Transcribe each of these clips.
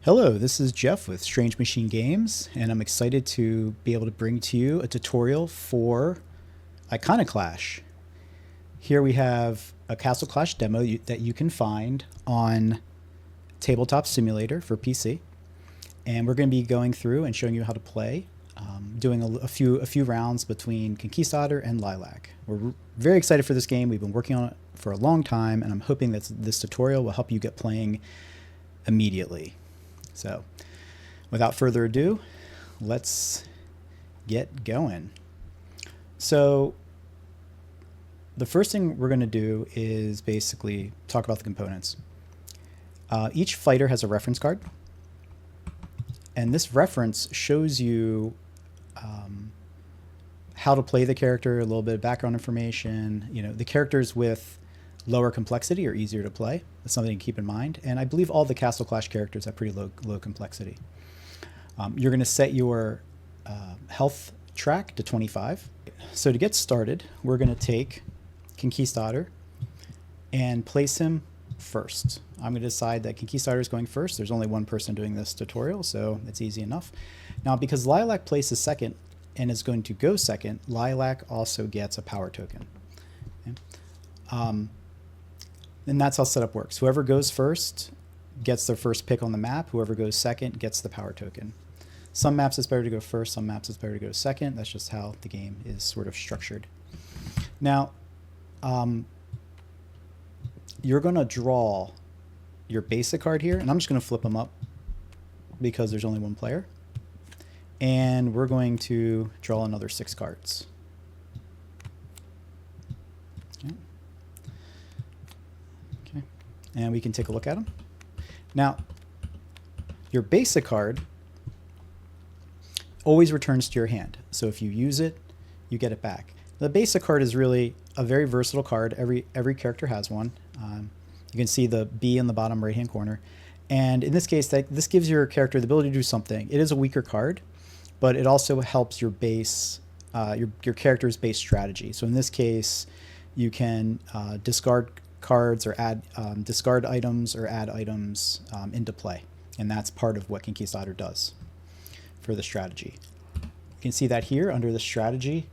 Hello, this is Jeff with Strange Machine Games, and I'm excited to be able to bring to you a tutorial for Iconoclash. Here we have a Castle Clash demo that you can find on Tabletop Simulator for PC, and we're going to be going through and showing you how to play, doing a few rounds between Conquistador and Lilac. We're very excited for this game. We've been working on it for a long time, and I'm hoping that this tutorial will help you get playing immediately. So, without further ado, let's get going. So, the first thing we're going to do is basically talk about the components. Each fighter has a reference card, and this reference shows you how to play the character, a little bit of background information. You know, the characters with lower complexity are easier to play. That's something to keep in mind. And I believe all the Castle Clash characters have pretty low complexity. You're going to set your health track to 25. So to get started, we're going to take Conquistador and place him first. I'm going to decide that Conquistador is going first. There's only one person doing this tutorial, so it's easy enough. Now, because Lilac places second and is going to go second, Lilac also gets a power token. Okay? And that's how setup works. Whoever goes first gets their first pick on the map. Whoever goes second gets the power token. Some maps it's better to go first, some maps it's better to go second. That's just how the game is sort of structured. Now, you're going to draw your basic card here, and I'm just going to flip them up because there's only one player. And we're going to draw another 6 cards. Okay. Okay. And we can take a look at them. Now, your basic card always returns to your hand. So if you use it, you get it back. The basic card is really a very versatile card. Every character has one. You can see the B in the bottom right-hand corner. And in this case, this gives your character the ability to do something. It is a weaker card, but it also helps your base, your character's base strategy. So in this case, you can discard cards or add discard items or add items into play, and that's part of what Conquistador does for the strategy. You can see that here under the strategy.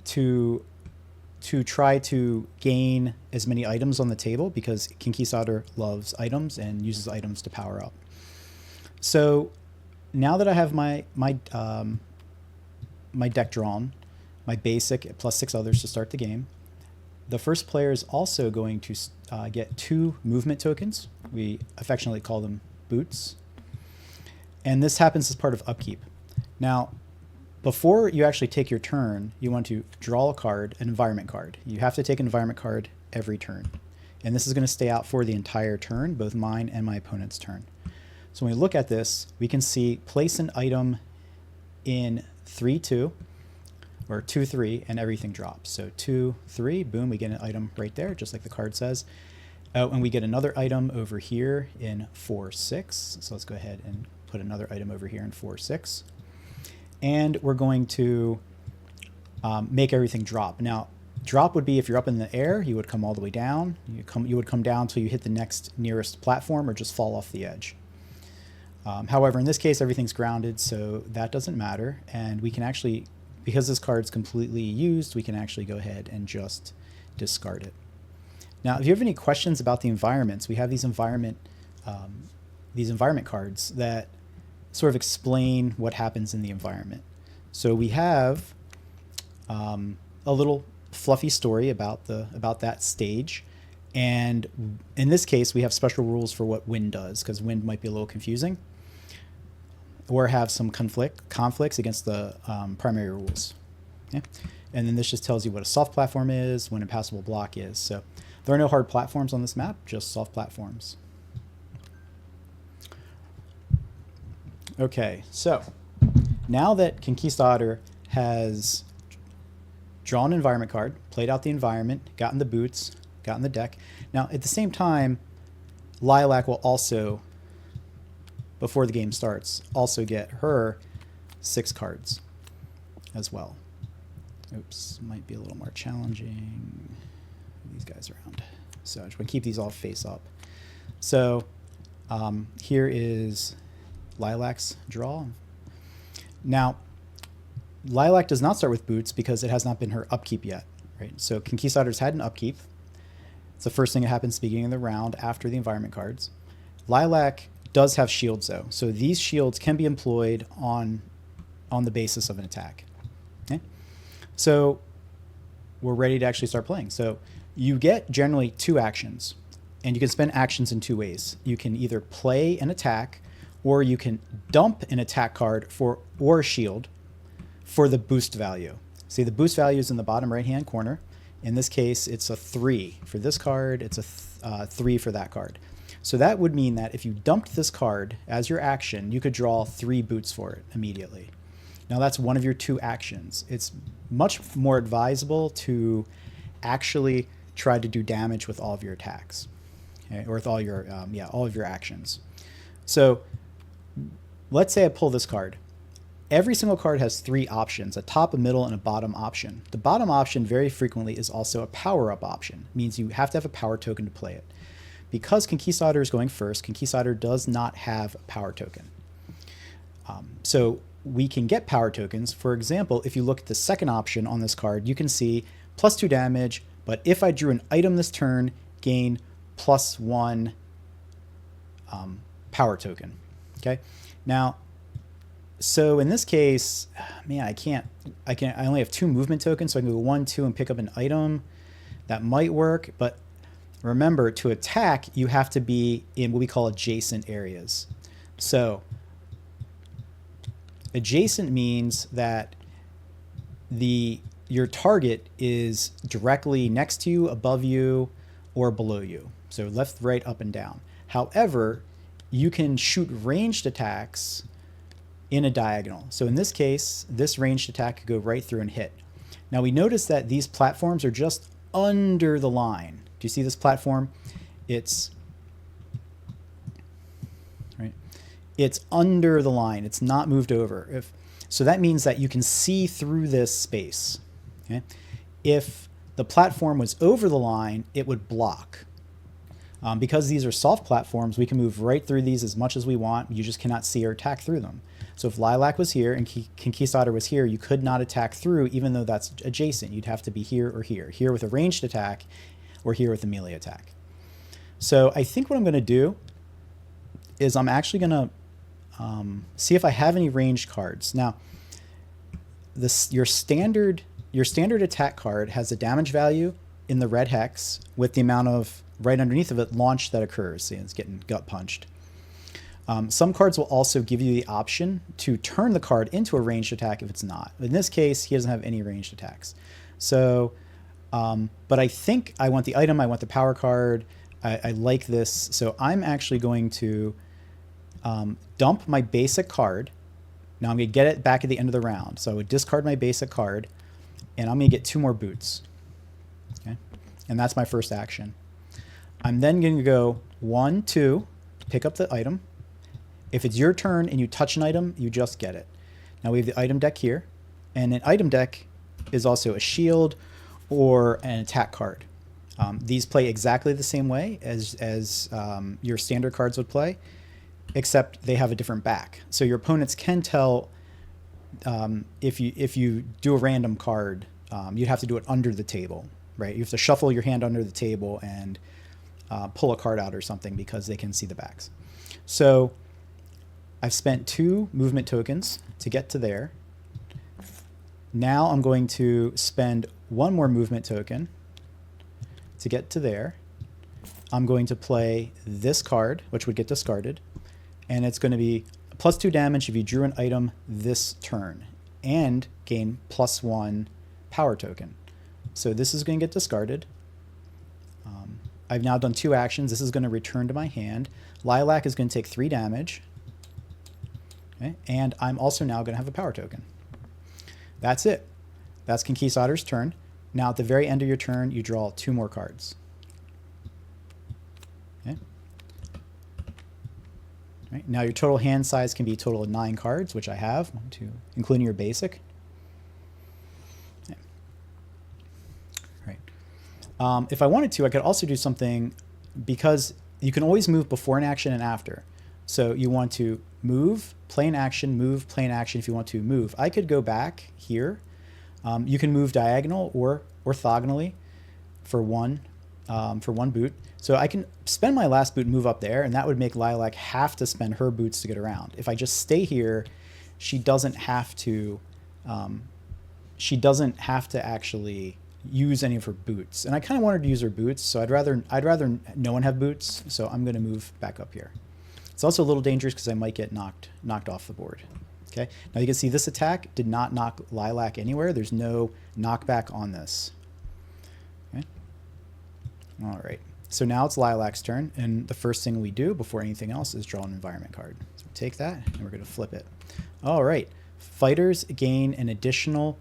To try to gain as many items on the table, because Conquistador loves items and uses items to power up. So now that I have my deck drawn, my basic plus 6 others to start the game, the first player is also going to get 2 movement tokens. We affectionately call them boots. And this happens as part of upkeep. Now, before you actually take your turn, you want to draw a card, an environment card. You have to take an environment card every turn. And this is going to stay out for the entire turn, both mine and my opponent's turn. So when we look at this, we can see place an item in 3-2 or 2-3 and everything drops. So 2-3, boom, we get an item right there, just like the card says. Oh, and we get another item over here in 4-6. So let's go ahead and put another item over here in 4-6. And we're going to make everything drop. Now, drop would be if you're up in the air, you would come all the way down. You would come down until you hit the next nearest platform or just fall off the edge. However, in this case, everything's grounded, so that doesn't matter. And we can actually, because this card's completely used, we can actually go ahead and just discard it. Now, if you have any questions about the environments, we have these environment cards that sort of explain what happens in the environment. So we have a little fluffy story about that stage, and in this case we have special rules for what wind does, because wind might be a little confusing or have some conflicts against the primary rules. Okay? And then this just tells you what a soft platform is, what an impassable block is. So there are no hard platforms on this map, just soft platforms. Okay, so now that Conquistador has drawn an environment card, played out the environment, gotten the boots, gotten the deck. Now, at the same time, Lilac will also, before the game starts, also get her 6 cards as well. Oops, might be a little more challenging. These guys around. So I just want to keep these all face up. So Here is Lilac's draw. Now, Lilac does not start with boots because it has not been her upkeep yet, right? So Conquistador's had an upkeep. It's the first thing that happens at the beginning of the round after the environment cards. Lilac does have shields though, so these shields can be employed on the basis of an attack. Okay? So we're ready to actually start playing. So you get generally 2 actions, and you can spend actions in 2 ways. You can either play an attack, or you can dump an attack card or a shield for the boost value. See, the boost value is in the bottom right-hand corner. In this case, it's a 3 for this card. It's a 3 for that card. So that would mean that if you dumped this card as your action, you could draw 3 boots for it immediately. Now that's one of your 2 actions. It's much more advisable to actually try to do damage with all of your attacks, okay? Or with all your all of your actions. So let's say I pull this card. Every single card has 3 options, a top, a middle, and a bottom option. The bottom option very frequently is also a power-up option. It means you have to have a power token to play it. Because Conquistador is going first, Conquistador does not have a power token. So we can get power tokens. For example, if you look at the second option on this card, you can see +2 damage, but if I drew an item this turn, gain +1 power token. Okay. Now, so in this case, man, I only have 2 movement tokens, so I can go 1, 2 and pick up an item. That might work, but remember, to attack, you have to be in what we call adjacent areas. So adjacent means that your target is directly next to you, above you, or below you. So left, right, up, and down. However, you can shoot ranged attacks in a diagonal. So in this case, this ranged attack could go right through and hit. Now we notice that these platforms are just under the line. Do you see this platform? It's right. It's under the line. It's not moved over. So that means that you can see through this space. Okay? If the platform was over the line, it would block. Because these are soft platforms, we can move right through these as much as we want. You just cannot see or attack through them. So if Lilac was here and Conquistador was here, you could not attack through, even though that's adjacent. You'd have to be here or here. Here with a ranged attack, or here with a melee attack. So I think what I'm going to do is I'm actually going to see if I have any ranged cards. Now, your standard attack card has a damage value in the red hex with the amount of, right underneath of it, launch that occurs. See, it's getting gut punched. Some cards will also give you the option to turn the card into a ranged attack if it's not. In this case, he doesn't have any ranged attacks. So, but I think I want the item, I want the power card, I like this. So I'm actually going to dump my basic card. Now I'm going to get it back at the end of the round. So I would discard my basic card, and I'm going to get 2 more boots. Okay? And that's my first action. I'm then going to go 1, 2, pick up the item. If it's your turn and you touch an item, you just get it. Now we have the item deck here, and an item deck is also a shield or an attack card. These play exactly the same way as your standard cards would play, except they have a different back. So your opponents can tell if you do a random card, you'd have to do it under the table, right? You have to shuffle your hand under the table and pull a card out or something because they can see the backs. So I've spent 2 movement tokens to get to there. Now I'm going to spend 1 more movement token to get to there. I'm going to play this card, which would get discarded, and it's going to be +2 damage if you drew an item this turn, and gain +1 power token. So this is going to get discarded. I've now done 2 actions. This is going to return to my hand. Lilac is going to take 3 damage. Okay? And I'm also now going to have a power token. That's it. That's Conquistador's turn. Now at the very end of your turn, you draw 2 more cards. Okay? Right? Now your total hand size can be a total of 9 cards, which I have, 1, 2, including your basic. Okay. Right. If I wanted to, I could also do something, because you can always move before an action and after. So you want to move, play an action, move, play an action if you want to move. I could go back here. You can move diagonal or orthogonally for one boot. So I can spend my last boot and move up there, and that would make Lilac have to spend her boots to get around. If I just stay here, she doesn't have to actually use any of her boots. And I kind of wanted to use her boots, so I'd rather no one have boots, so I'm going to move back up here. It's also a little dangerous because I might get knocked off the board. Okay, now you can see this attack did not knock Lilac anywhere. There's no knockback on this. Okay. All right, so now it's Lilac's turn, and the first thing we do before anything else is draw an environment card. So take that, and we're going to flip it. All right, fighters gain an additional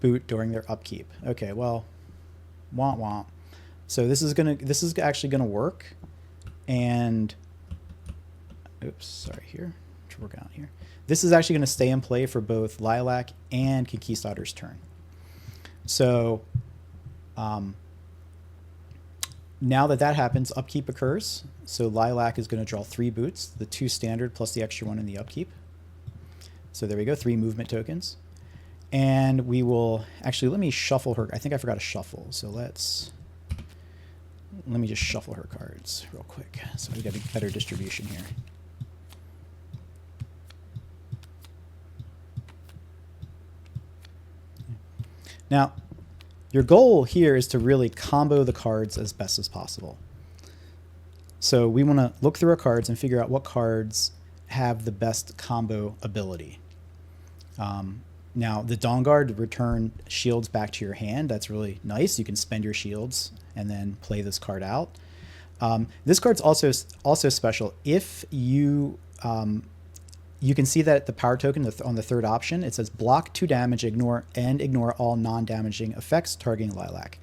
boot during their upkeep. Okay, well, womp womp. So this is actually gonna work, and oops, sorry here. Working out here. This is actually going to stay in play for both Lilac and Conquistador's turn. So now that happens, upkeep occurs. So Lilac is going to draw 3 boots, the 2 standard plus the extra 1 in the upkeep. So there we go, 3 movement tokens. And we will actually, let me shuffle her. I think I forgot to shuffle. So let me just shuffle her cards real quick so we get a better distribution here. Now, your goal here is to really combo the cards as best as possible. So we want to look through our cards and figure out what cards have the best combo ability. Now, the Dawn Guard return shields back to your hand. That's really nice. You can spend your shields and then play this card out. This card's also special. If you can see that the power token on the third option, it says block 2 damage, ignore all non-damaging effects targeting Lilac.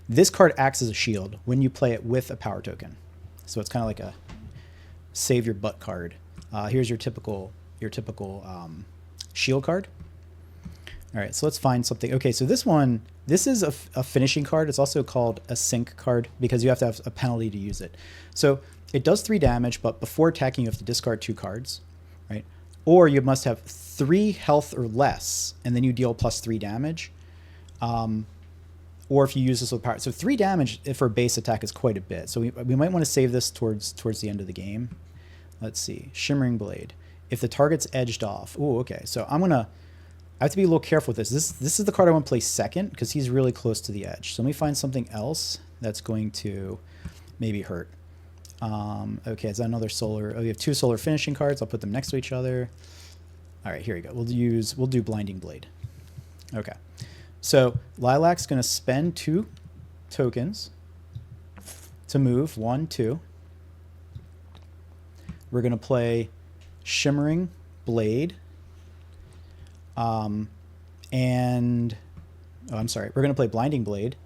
This card acts as a shield when you play it with a power token. So it's kind of like a save your butt card. Here's your typical shield card. All right, so let's find something. Okay, so this is a finishing card. It's also called a sink card because you have to have a penalty to use it. So it does 3 damage, but before attacking you have to discard 2 cards, right? Or you must have 3 health or less, and then you deal +3 damage. Or if you use this with power. So 3 damage for a base attack is quite a bit. So we might want to save this towards the end of the game. Let's see. Shimmering Blade. If the target's edged off. Oh, okay. So I have to be a little careful with this. This is the card I want to play second because he's really close to the edge. So let me find something else that's going to maybe hurt. Okay, is that another solar? Oh, we have 2 solar finishing cards. I'll put them next to each other. All right, here we go. We'll do Blinding Blade. Okay, so Lilac's going to spend 2 tokens to move 1, 2. We're going to play Shimmering Blade. We're going to play Blinding Blade.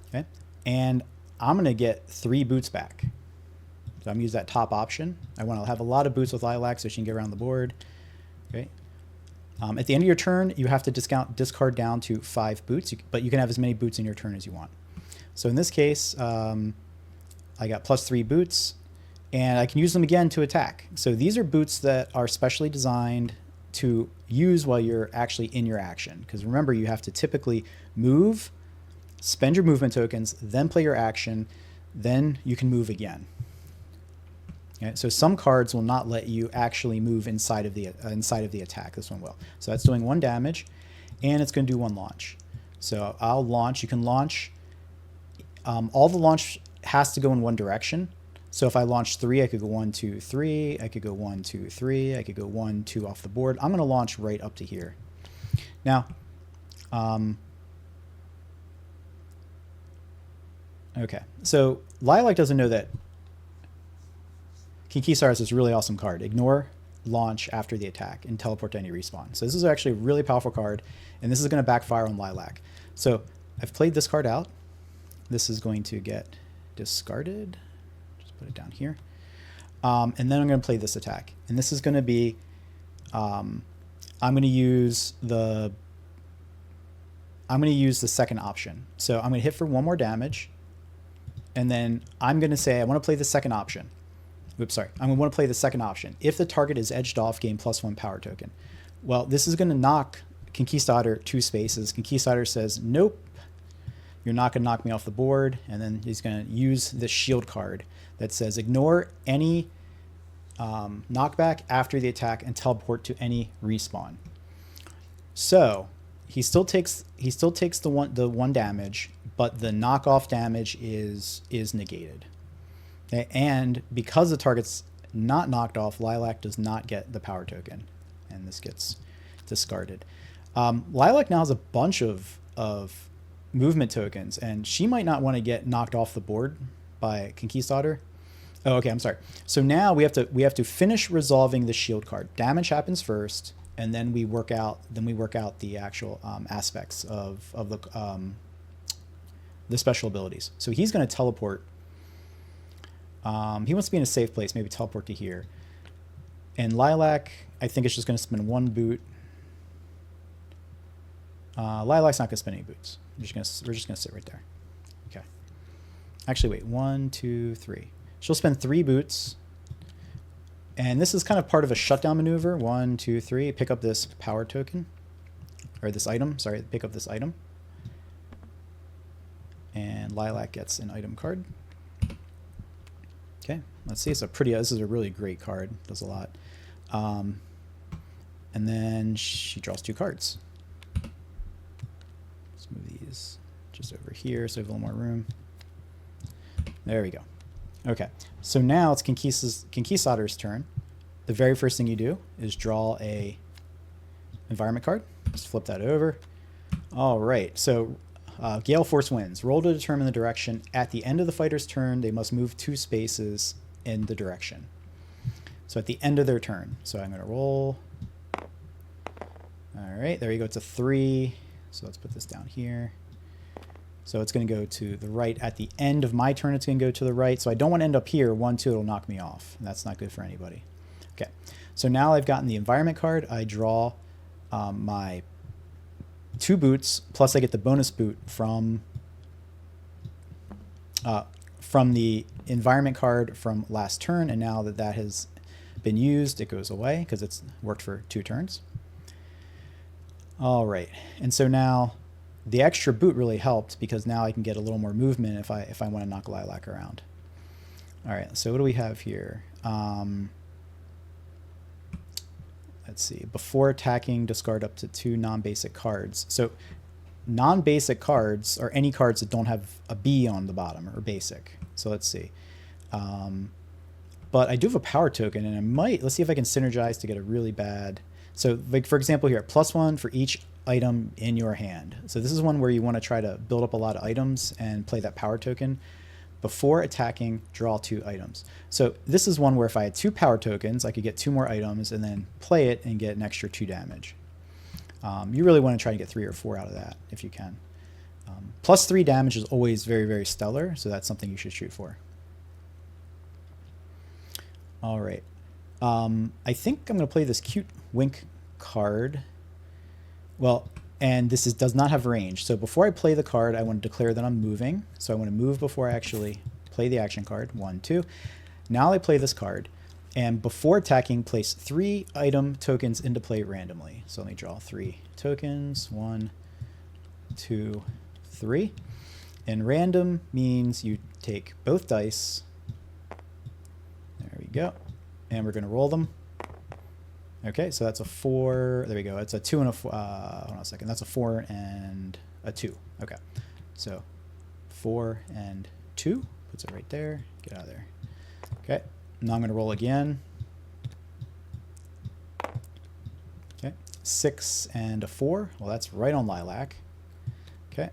Okay, and I'm going to get 3 boots back. So I'm going to use that top option. I want to have a lot of boots with Lilac so she can get around the board. Okay. At the end of your turn, you have to discard down to 5 boots, but you can have as many boots in your turn as you want. So in this case, I got +3 boots, and I can use them again to attack. So these are boots that are specially designed to use while you're actually in your action. Because remember, you have to typically move, spend your movement tokens, then play your action, then you can move again. Okay, so some cards will not let you actually move inside of the attack. This one will. So that's doing 1 damage, and it's going to do 1 launch. So I'll launch. You can launch. All the launch has to go in one direction. So if I launch 3, I could go 1, 2, 3. I could go 1, 2, 3. I could go 1, 2 off the board. I'm going to launch right up to here. Now, okay. So Lilac doesn't know that Conquistador is this really awesome card. Ignore launch after the attack and teleport to any respawn. So this is actually a really powerful card, and this is going to backfire on Lilac. So I've played this card out. This is going to get discarded. Just put it down here. And then I'm going to play this attack. And this is going to be, I'm going to use the second option. So I'm going to hit for 1 more damage. And then I'm going to say I want to play the second option. Oops, sorry. I'm going to want to play the second option. If the target is edged off, gain +1 power token. Well, this is going to knock Conquistador 2 spaces. Conquistador says, nope, you're not going to knock me off the board. And then he's going to use this shield card that says, ignore any knockback after the attack and teleport to any respawn. So he still takes the one damage, but the knockoff damage is negated. Okay? And because the target's not knocked off, Lilac does not get the power token, and this gets discarded. Lilac now has a bunch of movement tokens, and she might not want to get knocked off the board by Conquistador. Oh, okay, I'm sorry. So now we have to finish resolving the shield card. Damage happens first, and then we work out the actual aspects of the special abilities. So he's going to teleport. He wants to be in a safe place, maybe teleport to here. And Lilac, I think it's just going to spend one boot. Lilac's not going to spend any boots. We're just going to sit right there. Okay. Actually, wait. 1, 2, 3. She'll spend 3 boots. And this is kind of part of a shutdown maneuver. 1, 2, 3. Pick up this power token. Or this item. Sorry, pick up this item. And Lilac gets an item card. Okay, let's see. This is a really great card. Does a lot. And then she draws 2 cards. Let's move these just over here so we have a little more room. There we go. Okay, so now it's Conquistador's turn. The very first thing you do is draw a environment card. Just flip that over. All right, so Gale Force wins. Roll to determine the direction. At the end of the fighter's turn, they must move 2 spaces in the direction. So at the end of their turn. So I'm going to roll. All right, there you go. It's a 3. So let's put this down here. So it's going to go to the right. At the end of my turn, it's going to go to the right. So I don't want to end up here. 1, 2, it'll knock me off. That's not good for anybody. Okay, so now I've gotten the environment card. I draw my 2 boots, plus I get the bonus boot from the environment card from last turn. And now that has been used, it goes away because it's worked for 2 turns. All right, and so now the extra boot really helped because now I can get a little more movement if I want to knock Lilac around. All right, so what do we have here? Let's see. Before attacking, discard up to 2 non-basic cards. So non-basic cards are any cards that don't have a B on the bottom or basic. So let's see. But I do have a power token, and let's see if I can synergize to get a really bad. So like for example here, +1 for each item in your hand. So this is one where you want to try to build up a lot of items and play that power token. Before attacking, draw 2 items. So this is one where if I had 2 power tokens, I could get 2 more items and then play it and get an extra 2 damage. You really want to try to get 3 or 4 out of that if you can. +3 damage is always very, very stellar, so that's something you should shoot for. All right. I think I'm going to play this cute Wink card. Well, and this does not have range. So before I play the card, I want to declare that I'm moving. So I want to move before I actually play the action card. 1, 2. Now I play this card. And before attacking, place 3 item tokens into play randomly. So let me draw 3 tokens. 1, 2, 3. And random means you take both dice. There we go. And we're going to roll them. Okay, so that's a 4. There we go. It's a 2 and a 4. Hold on a second. That's a 4 and a 2. Okay, so 4 and 2. Puts it right there. Get out of there. Okay, now I'm going to roll again. Okay, 6 and a 4. Well, that's right on Lilac. Okay,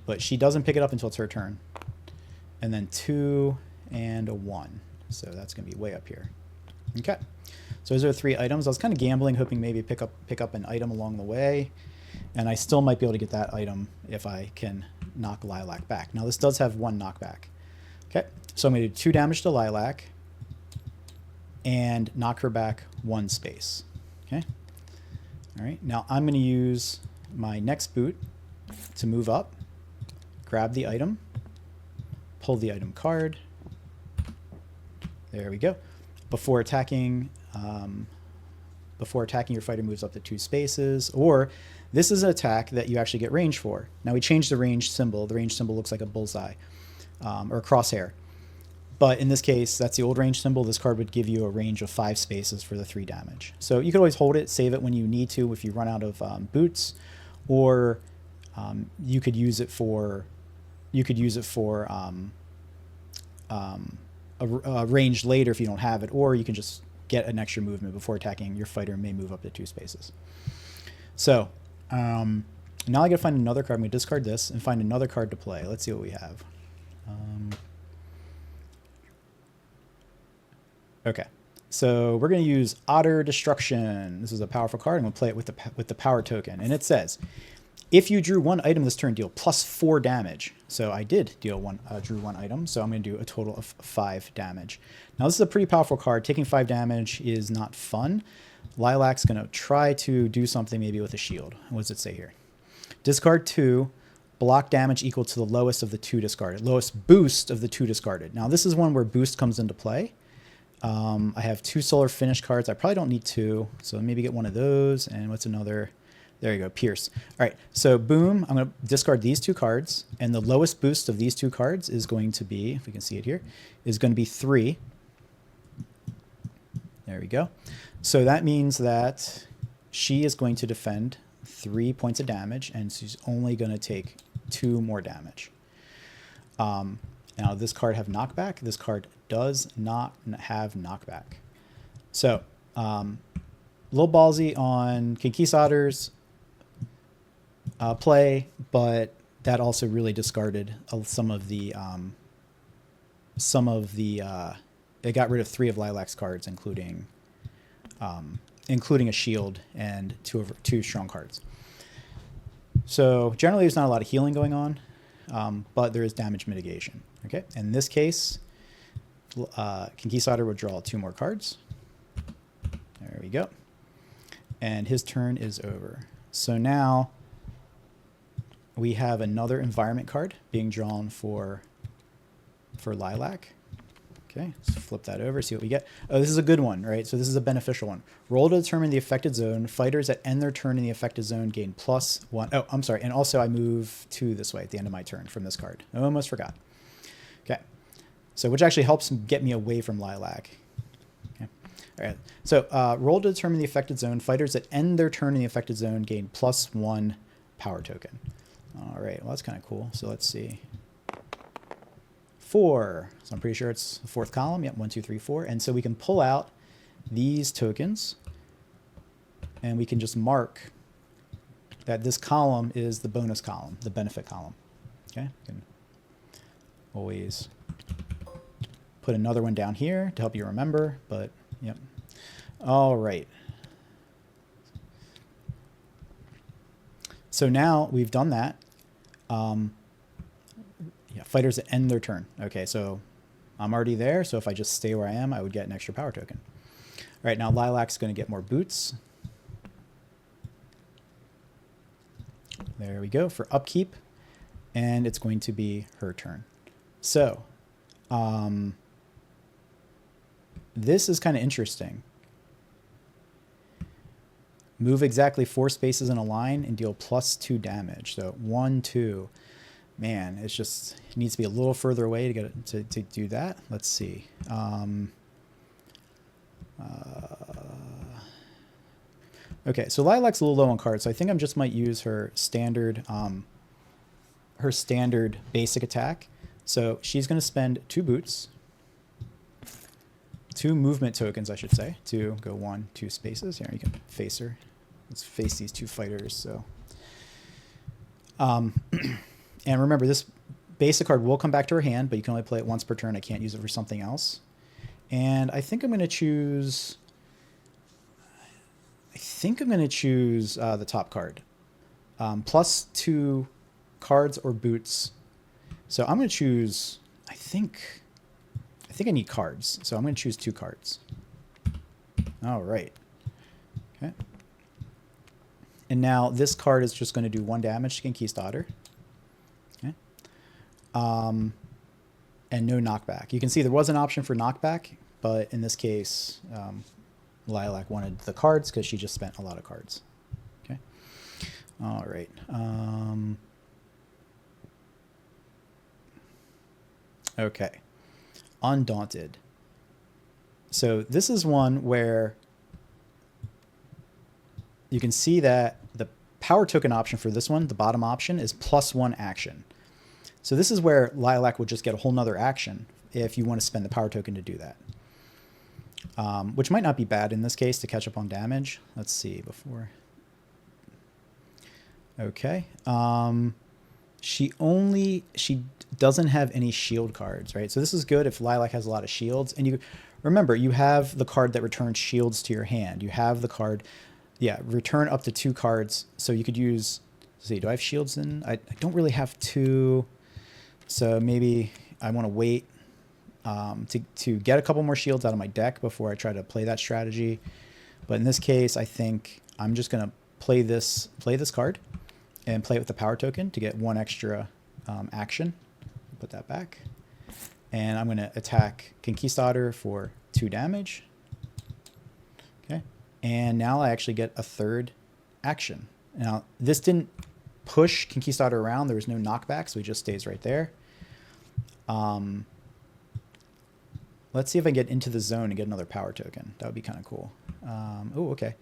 but she doesn't pick it up until it's her turn. And then 2 and a 1. So that's going to be way up here. Okay. So those are 3 items. I was kind of gambling, hoping maybe pick up an item along the way. And I still might be able to get that item if I can knock Lilac back. Now this does have 1 knockback. Okay. So I'm going to do 2 damage to Lilac and knock her back 1 space. Okay. All right. Now I'm going to use my next boot to move up, grab the item, pull the item card. There we go. Before attacking, your fighter moves up to 2 spaces, or this is an attack that you actually get range for. Now we changed the range symbol. The range symbol looks like a bullseye or a crosshair. But in this case, that's the old range symbol. This card would give you a range of 5 spaces for the 3 damage. So you could always hold it, save it when you need to if you run out of boots, or you could use it for a range later if you don't have it, or you can just get an extra movement before attacking. Your fighter may move up to 2 spaces. So now I gotta find another card. I'm gonna discard this and find another card to play. Let's see what we have. Okay, so we're gonna use Otter Destruction. This is a powerful card. I'm gonna play it with the power token, and it says, if you drew 1 item this turn, deal +4 damage. So I did drew 1 item, so I'm going to do a total of 5 damage. Now this is a pretty powerful card. Taking 5 damage is not fun. Lilac's going to try to do something maybe with a shield. What does it say here? Discard 2, block damage equal to the lowest of the 2 discarded. Lowest boost of the 2 discarded. Now this is one where boost comes into play. I have 2 solar finish cards. I probably don't need 2, so maybe get one of those. And what's another? There you go, Pierce. All right, so boom, I'm going to discard these 2 cards, and the lowest boost of these 2 cards is going to be, if we can see it here, is going to be 3. There we go. So that means that she is going to defend 3 points of damage, and she's only going to take 2 more damage. Now, this card have knockback. This card does not have knockback. So, a little ballsy on Conquistador's play, but that also really discarded some of the it got rid of 3 of Lilac's cards, including a shield and 2 strong cards. So generally there's not a lot of healing going on, but there is damage mitigation. Okay, in this case, Conquistador would draw 2 more cards. There we go. And his turn is over. So now we have another environment card being drawn for Lilac. Okay, let's flip that over, see what we get. Oh, this is a good one, right? So this is a beneficial one. Roll to determine the affected zone. Fighters that end their turn in the affected zone gain +1. Oh, I'm sorry. And also I move 2 this way at the end of my turn from this card. I almost forgot. Okay, so which actually helps get me away from Lilac. Okay. All right, so roll to determine the affected zone. Fighters that end their turn in the affected zone gain +1 power token. All right, well, that's kind of cool. So let's see. 4. So I'm pretty sure it's the 4th column. Yep, 1, 2, 3, 4. And so we can pull out these tokens, and we can just mark that this column is the bonus column, the benefit column. Okay, you can always put another one down here to help you remember, but yep. All right. So now we've done that. Yeah, fighters that end their turn. Okay, so I'm already there, so if I just stay where I am, I would get an extra power token. All right, now Lilac's going to get more boots. There we go for upkeep, and it's going to be her turn. So this is kind of interesting. Move exactly 4 spaces in a line and deal +2 damage. So 1, 2. Man, it needs to be a little further away to get it, to do that. Let's see. Okay, so Lilac's a little low on cards, so I think I just might use her standard basic attack. So she's going to spend 2 boots, 2 movement tokens, I should say, to go 1, 2 spaces. Here, you can face her. Let's face these 2 fighters. So, and remember, this basic card will come back to her hand, but you can only play it once per turn. I can't use it for something else. And I think I'm going to choose. The top card, +2 cards or boots. So I'm going to choose. I think I need cards, so I'm going to choose 2 cards. All right. Okay. And now this card is just going to do 1 damage to Conquistador. Okay. and no knockback. You can see there was an option for knockback, but in this case, Lilac wanted the cards because she just spent a lot of cards. Okay. All right. Okay. Undaunted. So this is one where you can see that the power token option for this one, the bottom option, is +1 action. So this is where Lilac would just get a whole nother action if you want to spend the power token to do that. Which might not be bad in this case to catch up on damage. Let's see before. Okay. She doesn't have any shield cards, right? So this is good if Lilac has a lot of shields. And you remember, you have the card that returns shields to your hand. You have the card, yeah, return up to 2 cards. So you could use, let's see, do I have shields in? I don't really have 2. So maybe I want to wait to get a couple more shields out of my deck before I try to play that strategy. But in this case, I think I'm just going to play this card and play it with the power token to get 1 extra action. Put that back. And I'm going to attack Conquistador for 2 damage. Okay. And now I actually get a 3rd action. Now, this didn't push Conquistador around. There was no knockback, so he just stays right there. Let's see if I get into the zone and get another power token. That would be kind of cool. Oh, okay.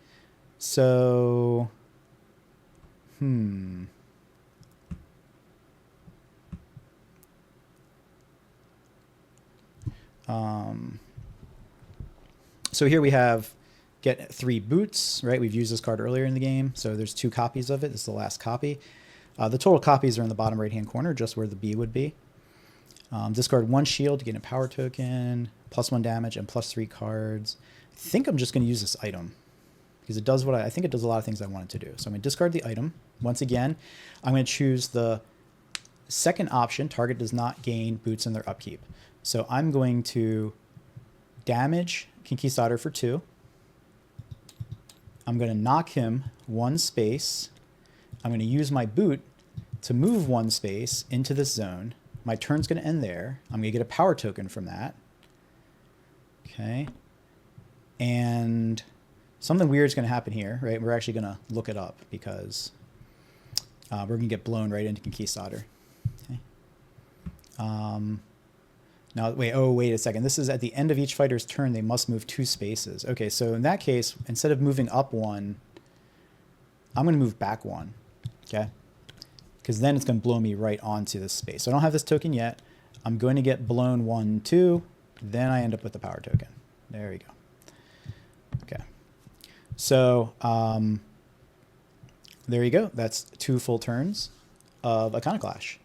So, so here we have get 3 boots, right? We've used this card earlier in the game. So there's 2 copies of it. This is the last copy. The total copies are in the bottom right-hand corner, just where the B would be. Discard 1 shield to get a power token, +1 damage, and +3 cards. I think I'm just going to use this item because it does what I think it does a lot of things I want it to do. So I'm going to discard the item. Once again, I'm going to choose the second option. Target does not gain boots in their upkeep. So I'm going to damage Conquistador for 2. I'm going to knock him 1 space. I'm going to use my boot to move 1 space into this zone. My turn's going to end there. I'm going to get a power token from that. Okay. And something weird is going to happen here, right? We're actually going to look it up because we're going to get blown right into Conquistador. Okay. Now, wait a second. This is at the end of each fighter's turn. They must move 2 spaces. Okay, so in that case, instead of moving up 1, I'm going to move back 1. Okay. Because then it's going to blow me right onto this space. So I don't have this token yet. I'm going to get blown 1, 2. Then I end up with the power token. There we go. Okay. So there you go. That's 2 full turns of Iconoclash.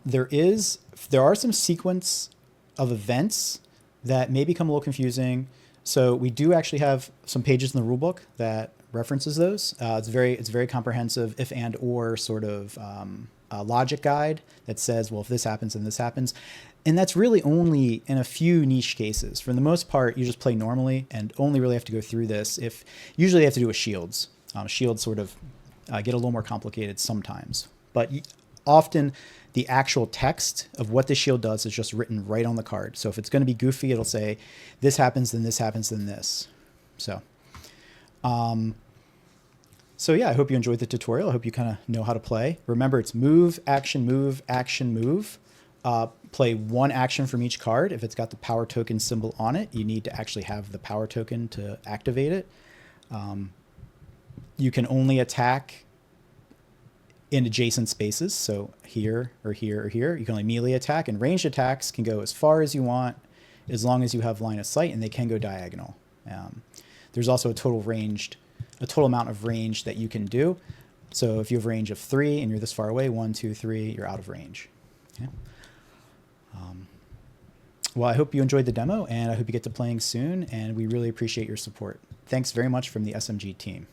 There are some sequence of events that may become a little confusing. So we do actually have some pages in the rulebook that references those. It's very comprehensive if and or sort of logic guide that says, well, if this happens, then this happens. And that's really only in a few niche cases. For the most part, you just play normally and only really have to go through this if usually they have to do with shields. Shields sort of get a little more complicated sometimes. But often the actual text of what the shield does is just written right on the card. So if it's going to be goofy, it'll say this happens, then this happens, then this. So yeah, I hope you enjoyed the tutorial. I hope you kind of know how to play. Remember, it's move, action, move, action, move. Play 1 action from each card. If it's got the power token symbol on it, you need to actually have the power token to activate it. You can only attack in adjacent spaces. So here or here or here. You can only melee attack, and ranged attacks can go as far as you want as long as you have line of sight, and they can go diagonal. There's also a total amount of range that you can do. So if you have range of 3 and you're this far away, 1, 2, 3, you're out of range. Okay. Well, I hope you enjoyed the demo, and I hope you get to playing soon, and we really appreciate your support. Thanks very much from the SMG team.